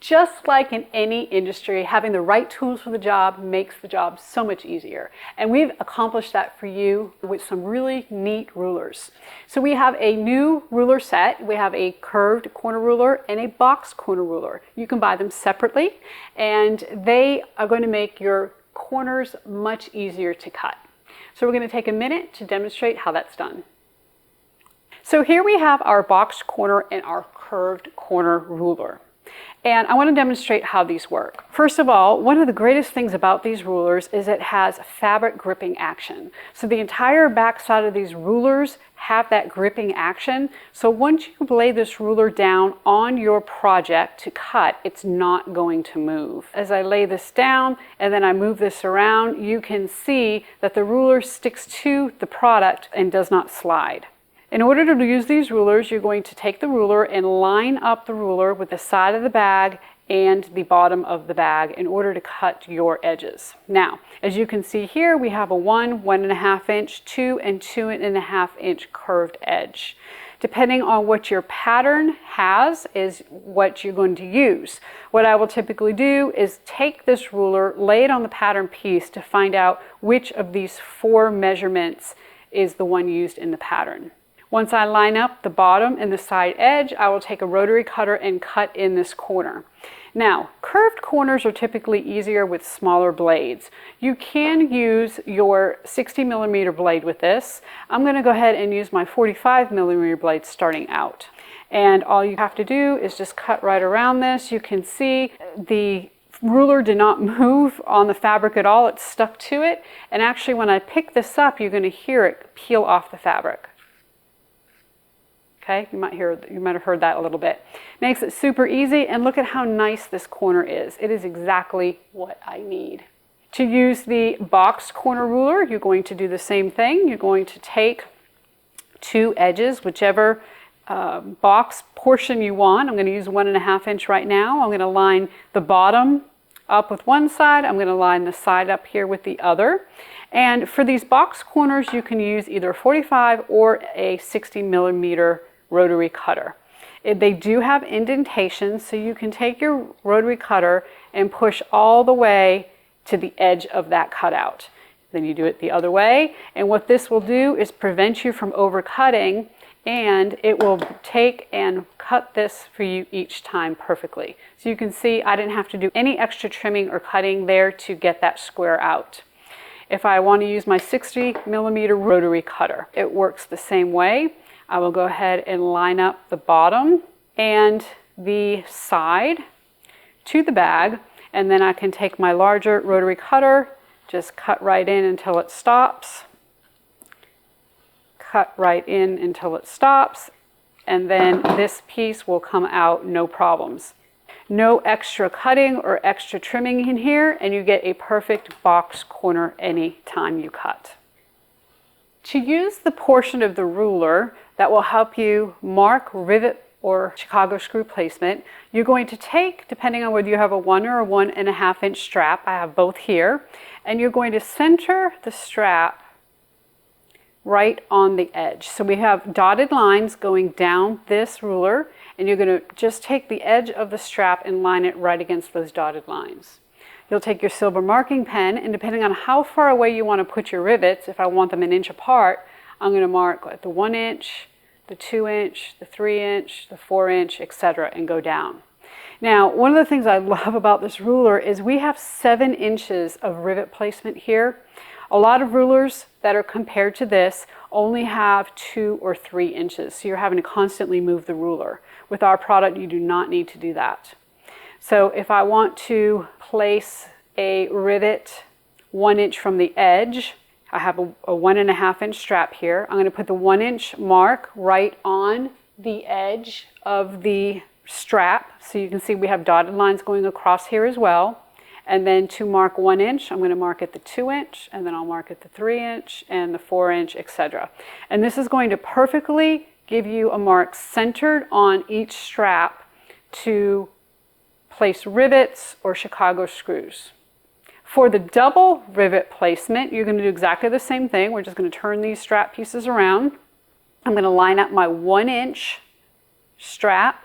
Just like in any industry, having the right tools for the job makes the job so much easier. And we've accomplished that for you with some really neat rulers. So we have a new ruler set. We have a curved corner ruler and a box corner ruler. You can buy them separately, and they are going to make your corners much easier to cut. So we're going to take a minute to demonstrate how that's done. So here we have our box corner and our curved corner ruler. And I want to demonstrate how these work. First of all, one of the greatest things about these rulers is it has fabric gripping action. So the entire back side of these rulers have that gripping action. So once you lay this ruler down on your project to cut, it's not going to move. As I lay this down and then I move this around, you can see that the ruler sticks to the product and does not slide. In order to use these rulers, you're going to take the ruler and line up the ruler with the side of the bag and the bottom of the bag in order to cut your edges. Now, as you can see here, we have a 1.5 inch, 2 and 2.5 inch curved edge. Depending on what your pattern has is what you're going to use. What I will typically do is take this ruler, lay it on the pattern piece to find out which of these 4 measurements is the one used in the pattern. Once I line up the bottom and the side edge, I will take a rotary cutter and cut in this corner. Now, curved corners are typically easier with smaller blades. You can use your 60mm blade with this. I'm going to go ahead and use my 45mm blade starting out. And all you have to do is just cut right around this. You can see the ruler did not move on the fabric at all. It's stuck to it. And actually, when I pick this up, you're going to hear it peel off the fabric. Okay, you might have heard that a little bit. Makes it super easy, and look at how nice this corner is. It is exactly what I need. To use the box corner ruler, you're going to do the same thing. You're going to take 2 edges, whichever box portion you want. I'm going to use 1.5 inch right now. I'm going to line the bottom up with one side. I'm going to line the side up here with the other. And for these box corners, you can use either 45 or a 60mm rotary cutter. They do have indentations, so you can take your rotary cutter and push all the way to the edge of that cutout. Then you do it the other way, and what this will do is prevent you from overcutting, and it will take and cut this for you each time perfectly. So you can see I didn't have to do any extra trimming or cutting there to get that square out. If I want to use my 60mm rotary cutter, it works the same way. I will go ahead and line up the bottom and the side to the bag, and then I can take my larger rotary cutter, just cut right in until it stops, cut right in until it stops, and then this piece will come out no problems. No extra cutting or extra trimming in here, and you get a perfect box corner any time you cut. To use the portion of the ruler that will help you mark rivet or Chicago screw placement, you're going to take, depending on whether you have a 1 or a 1.5 inch strap, I have both here, and you're going to center the strap right on the edge. So we have dotted lines going down this ruler, and you're going to just take the edge of the strap and line it right against those dotted lines. You'll take your silver marking pen, and depending on how far away you want to put your rivets, if I want them 1 inch apart, I'm going to mark at the 1 inch, the 2 inch, the 3 inch, the 4 inch, etc., and go down. Now, one of the things I love about this ruler is we have 7 inches of rivet placement here. A lot of rulers that are compared to this only have 2 or 3 inches, so you're having to constantly move the ruler. With our product, you do not need to do that. So if I want to place a rivet 1 inch from the edge, I have a 1.5 inch strap here. I'm going to put the 1 inch mark right on the edge of the strap. So you can see we have dotted lines going across here as well. And then to mark 1 inch, I'm going to mark at the 2 inch, and then I'll mark at the 3 inch and the 4 inch, etc. And this is going to perfectly give you a mark centered on each strap to place rivets or Chicago screws. For the double rivet placement, you're going to do exactly the same thing. We're just going to turn these strap pieces around. I'm going to line up my 1 inch strap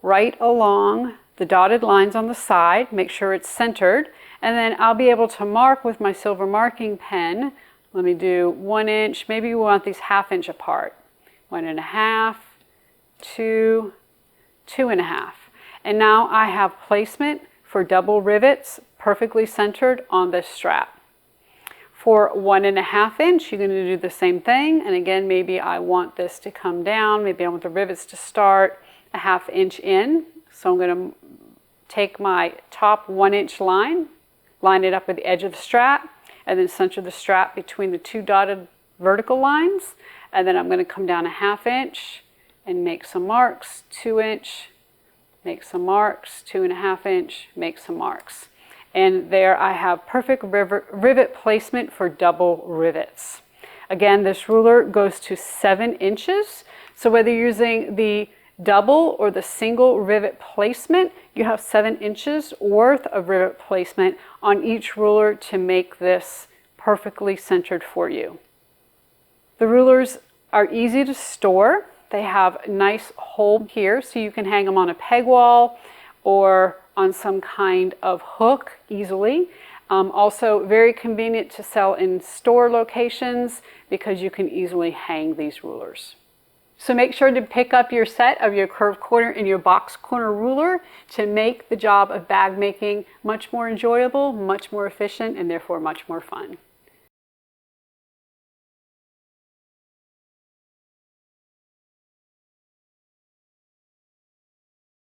right along the dotted lines on the side, make sure it's centered, and then I'll be able to mark with my silver marking pen. Let me do 1 inch, maybe we want these 1/2 inch apart. 1.5, 2, 2.5. And now I have placement for double rivets perfectly centered on this strap. For 1.5 inch, you're going to do the same thing. And again, maybe I want this to come down. Maybe I want the rivets to start 1/2 inch in. So I'm going to take my top 1 inch line it up with the edge of the strap, and then center the strap between the 2 dotted vertical lines. And then I'm going to come down 1/2 inch and make some marks, 2 inch, make some marks, 2.5 inch, make some marks. And there I have perfect rivet placement for double rivets. Again, this ruler goes to 7 inches. So whether you're using the double or the single rivet placement, you have 7 inches worth of rivet placement on each ruler to make this perfectly centered for you. The rulers are easy to store. They have a nice hole here so you can hang them on a peg wall or on some kind of hook easily. Also very convenient to sell in store locations because you can easily hang these rulers. So make sure to pick up your set of your curved corner and your box corner ruler to make the job of bag making much more enjoyable, much more efficient, and therefore much more fun.